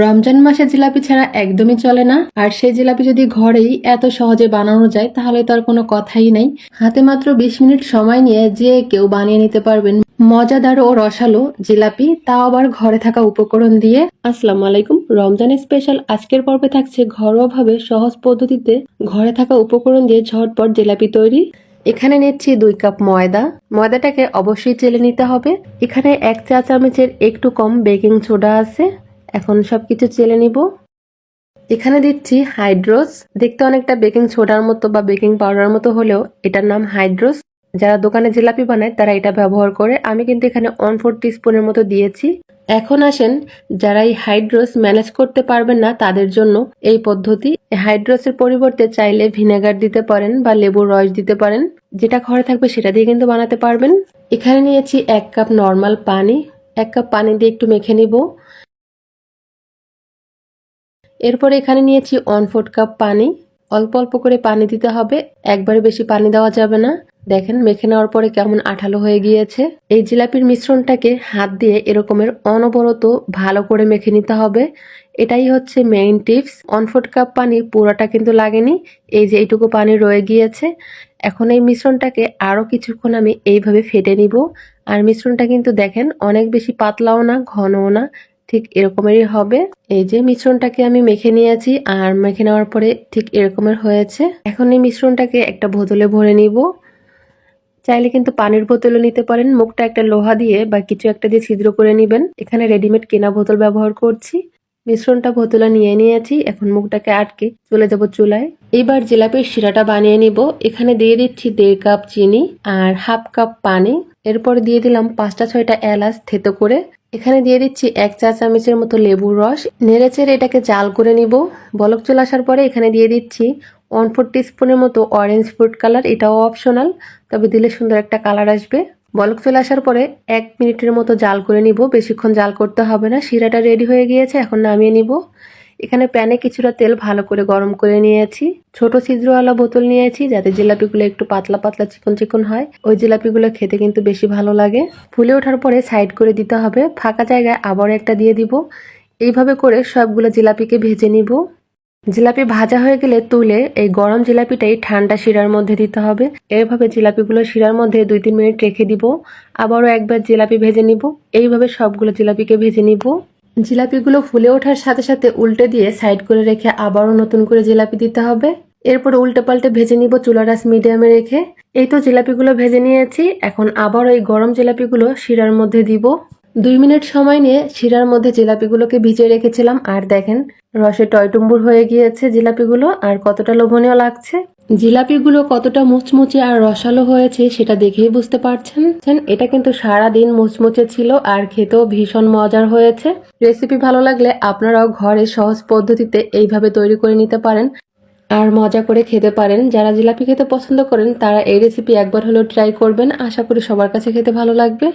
রমজান মাসে জিলাপি ছাড়া একদমই চলে না। আর সেই জিলাপি যদি ঘরেই এত সহজে বানানো যায় তাহলে তো আর কোনো কথাই নাই। হাতে মাত্র 20 মিনিট সময় নিয়ে যে কেউ বানিয়ে নিতে পারবেন মজাদার ও রসালো জিলাপি, তাও আবার ঘরে থাকা উপকরণ দিয়ে। আসসালামু আলাইকুম। রমজান স্পেশাল আজকের পর্বে থাকছে ঘরোয়াভাবে সহজ পদ্ধতিতে ঘরে থাকা উপকরণ দিয়ে ঝটপট জিলাপি তৈরি। এখানে নিচ্ছি 2 কাপ ময়দা। ময়দাটাকে অবশ্যই চেলে নিতে হবে। এখানে 1 চা চামচের একটু কম বেকিং সোডা আছে। এখন সবকিছু চেলে নিব। এখানে দিচ্ছি হাইড্রোস। দেখতে অনেকটা বেকিং সোডার মতো বা বেকিং পাউডার মতো হলেও এটার নাম হাইড্রোস। যারা দোকানে জিলাপি বানায় তারা এটা ব্যবহার করে। আমি কিন্তু এখানে 1/4 টিস্পুনের মতো দিয়েছি। এখন আসেন, যারা এই হাইড্রোস ম্যানেজ করতে পারবেন না তাদের জন্য এই পদ্ধতি। হাইড্রোসের পরিবর্তে চাইলে ভিনেগার দিতে পারেন বা লেবুর রস দিতে পারেন। যেটা ঘরে থাকবে সেটা দিয়ে কিন্তু বানাতে পারবেন। এখানে নিয়েছি 1 কাপ নর্মাল পানি। 1 কাপ পানি দিয়ে একটু মেখে নিব। এরপরে এখানে নিয়েছি 1/4 কাপ পানি। অল্প অল্প করে পানি দিতে হবে, একবারে বেশি পানি দেওয়া যাবে না। দেখেন মেখে নেওয়ার পরে কেমন আঠালো হয়ে গিয়েছে। এই জিলাপির মিশ্রণটাকে হাত দিয়ে এরকমের অনবরত ভালো করে মেখে নিতে হবে। এটাই হচ্ছে মেইন টিপস। 1/4 কাপ পানি পুরোটা কিন্তু লাগেনি, এই যে এইটুকু পানি রয়ে গিয়েছে। এখন এই মিশ্রণটাকে আরো কিছুক্ষণ আমি এইভাবে ফেটে নিব। আর মিশ্রণটা কিন্তু দেখেন অনেক বেশি পাতলাও না ঘনও না, ঠিক এরকমেরই হবে। এই যে মিশ্রণটাকে আমি মেখে নিয়েছি, আর মেখে নেওয়ার পরে ঠিক এরকমের হয়েছে। এখন এই মিশ্রণটাকে একটা বোতলে ভরে নিব। চাইলে কিন্তু পানির বোতলও নিতে পারেন। মুখটা একটা লোহা দিয়ে বা কিছু একটা দিয়ে ছিদ্র করে নেবেন। এখানে রেডিমেড কেনা বোতল ব্যবহার করছি। মিশ্রণটা বোতলে নিয়ে নিয়েছি। এখন মুখটাকে আটকে চলে যাব চুলায়। এবার জিলাপির শিরাটা বানিয়ে নিব। এখানে দিয়ে দিচ্ছি 1.5 কাপ চিনি আর 1/2 কাপ পানি। এরপর দিয়ে দিলাম 5টা-6টা এলাচ থেতো করে। এখানে দিয়ে দিচ্ছি 1 চা চামচের মতো লেবুর রস। নেড়েচেড়ে এটাকে জাল করে নিব। বলক চলে আসার পরে এখানে দিয়ে দিচ্ছি 1/4 টিস্পুনের মতো অরেঞ্জ ফুড কালার। এটাও অপশনাল, তবে দিলে সুন্দর একটা কালার আসবে। বলক চলে আসার পরে 1 মিনিটের মতো জাল করে নিব। বেশিক্ষণ জাল করতে হবে না। শিরাটা রেডি হয়ে গিয়েছে, এখন নামিয়ে নিব। এখানে প্যানে কিছুটা তেল ভালো করে গরম করে নিয়েছি। ছোট ছিদ্রওয়ালা বোতল নিয়েছি যাতে জিলাপিগুলো একটু পাতলা পাতলা চিকন চিকন হয়। ওই জিলাপিগুলো খেতে কিন্তু বেশি ভালো লাগে। ফুলে ওঠার পরে সাইড করে দিতে হবে। ফাঁকা জায়গায় আবার একটা দিয়ে দিব। এইভাবে করে সবগুলো জিলাপিকে ভেজে নিব। জিলাপি ভাজা হয়ে গেলে তুলে এই গরম জিলাপিটাই ঠান্ডা শিরার মধ্যে দিতে হবে। এইভাবে জিলাপিগুলো শিরার মধ্যে 2-3 মিনিট রেখে দিব। আবারও একবার জিলাপি ভেজে নিব। এইভাবে সবগুলো জিলাপিকে ভেজে নিব। জিলাপিগুলো ফুলে ওঠার সাথে সাথে উল্টে দিয়ে সাইড করে রেখে আবারও নতুন করে জিলাপি দিতে হবে। এরপর উল্টে পাল্টে ভেজে নিব চুলার আঁচ মিডিয়ামে রেখে। এই তো জিলাপিগুলো ভেজে নিয়েছি। এখন আবার এই গরম জিলাপিগুলো শিরার মধ্যে দিব। 2 মিনিট সময় নিয়ে শিরার মধ্যে জিলাপিগুলোকে ভিজিয়ে রেখেছিলাম। আর দেখেন রসে টয়টুম্বুর হয়ে গিয়েছে জিলাপিগুলো, আর কতটা লোভনীয় লাগছে। জিলাপিগুলো কতটা মুচমুচে আর রসালো হয়েছে সেটা দেখেই বুঝতে পারছেন। এটা কিন্তু সারাদিন মুচমুচে ছিল আর খেতেও ভীষণ মজার হয়েছে। রেসিপি ভালো লাগলে আপনারাও ঘরে সহজ পদ্ধতিতে এইভাবে তৈরি করে নিতে পারেন আর মজা করে খেতে পারেন। যারা জিলাপি খেতে পছন্দ করেন তারা এই রেসিপি একবার হলেও ট্রাই করবেন। আশা করি সবার কাছে খেতে ভালো লাগবে।